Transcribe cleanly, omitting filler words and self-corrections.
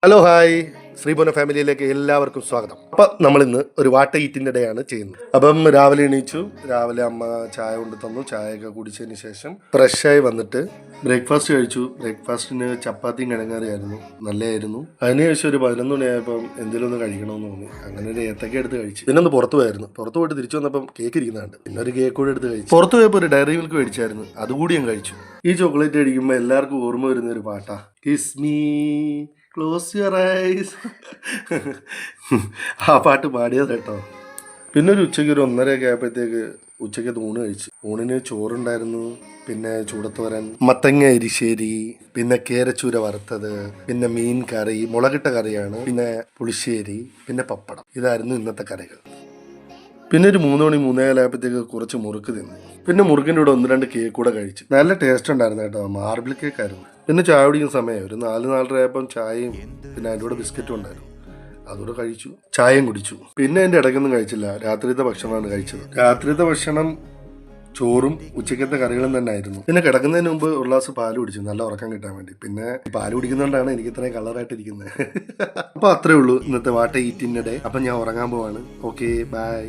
Hello hi ശ്രീപൂർണ്ണ ഫാമിലിയിലേക്ക് എല്ലാവർക്കും സ്വാഗതം. അപ്പം നമ്മളിന്ന് ഒരു വാട്ട ഈറ്റിൻ്റെ ഡേ ആണ് ചെയ്യുന്നത്. അപ്പം രാവിലെ എണീച്ചു, രാവിലെ അമ്മ ചായ കൊണ്ട് തന്നു. ചായയൊക്കെ കുടിച്ചതിന് ശേഷം ഫ്രഷായി വന്നിട്ട് ബ്രേക്ക്ഫാസ്റ്റ് കഴിച്ചു. ബ്രേക്ക്ഫാസ്റ്റിന് ചപ്പാത്തിയും കിഴങ്ങറിയായിരുന്നു, നല്ലതായിരുന്നു. അതിനുശേഷം ഒരു 11 മണിയായപ്പം എന്തെങ്കിലും ഒന്ന് കഴിക്കണമെന്ന് തോന്നി. അങ്ങനെ ഒരു ഏത്തക്ക എടുത്ത് കഴിച്ചു. പിന്നെ ഒന്ന് പുറത്ത് പോയായിരുന്നു. പുറത്ത് പോയിട്ട് തിരിച്ചു വന്നപ്പം കേക്ക് ഇരിക്കുന്നുണ്ട്. പിന്നെ ഒരു കേക്ക് കൂടെ എടുത്ത് കഴിച്ചു. പുറത്ത് പോയപ്പോൾ ഒരു ഡയറി മിൽക്ക് മേടിച്ചായിരുന്നു, അതുകൂടി ഞാൻ കഴിച്ചു. ഈ ചോക്ലേറ്റ് കഴിക്കുമ്പോൾ എല്ലാവർക്കും ഓർമ്മ വരുന്ന ഒരു പാട്ടാ, kiss me close your eyes. ആ പാട്ട് പാടിയത് കേട്ടോ. പിന്നെ ഒരു ഉച്ചയ്ക്ക് ഒരു 1:30 ആയപ്പോഴത്തേക്ക് ഉച്ചയ്ക്ക് ഊണ് കഴിച്ചു. ഊണിന് ചോറുണ്ടായിരുന്നു, പിന്നെ ചൂടത്തോരൻ, മത്തങ്ങ എരിശ്ശേരി, പിന്നെ കേരച്ചൂര വറുത്തത്, പിന്നെ മീൻ കറി, മുളകിട്ട കറിയാണ്, പിന്നെ പുളിശ്ശേരി, പിന്നെ പപ്പടം. ഇതായിരുന്നു ഇന്നത്തെ കറികൾ. പിന്നെ ഒരു 3 മണി 3:15 ആയപ്പോഴത്തേക്ക് കുറച്ച് മുറുക്ക് തിന്നു. പിന്നെ മുറുക്കിൻ്റെ കൂടെ 1-2 കേക്ക് കൂടെ കഴിച്ചു. നല്ല ടേസ്റ്റ് ഉണ്ടായിരുന്നു കേട്ടോ, മാർബിൾ കേക്ക് ആയിരുന്നു. പിന്നെ ചായ കുടിക്കുന്ന സമയം ഒരു 4-4:30 ആയപ്പം ചായയും പിന്നെ അതിൻ്റെ കൂടെ ബിസ്ക്കറ്റും ഉണ്ടായിരുന്നു, അതുകൂടെ കഴിച്ചു. ചായയും കുടിച്ചു. പിന്നെ എൻ്റെ ഇടയ്ക്കൊന്നും കഴിച്ചില്ല, രാത്രിയത്തെ ഭക്ഷണമാണ് കഴിച്ചത്. രാത്രിയത്തെ ഭക്ഷണം ചോറും ഉച്ചക്കത്തെ കറികളും തന്നെ ആയിരുന്നു. പിന്നെ കിടക്കുന്നതിന് മുമ്പ് ഒരു ഗ്ലാസ് പാല് കുടിച്ചു, നല്ല ഉറക്കം കിട്ടാൻ വേണ്ടി. പിന്നെ പാല് കുടിക്കുന്നതുകൊണ്ടാണ് എനിക്ക് ഇത്രയും കളറായിട്ടിരിക്കുന്നത്. അപ്പോൾ അത്രേ ഉള്ളൂ ഇന്നത്തെ വാട്ട ഈറ്റിൻ്റെ ഡേ. അപ്പം ഞാൻ ഉറങ്ങാൻ പോവാണ്. Okay, by.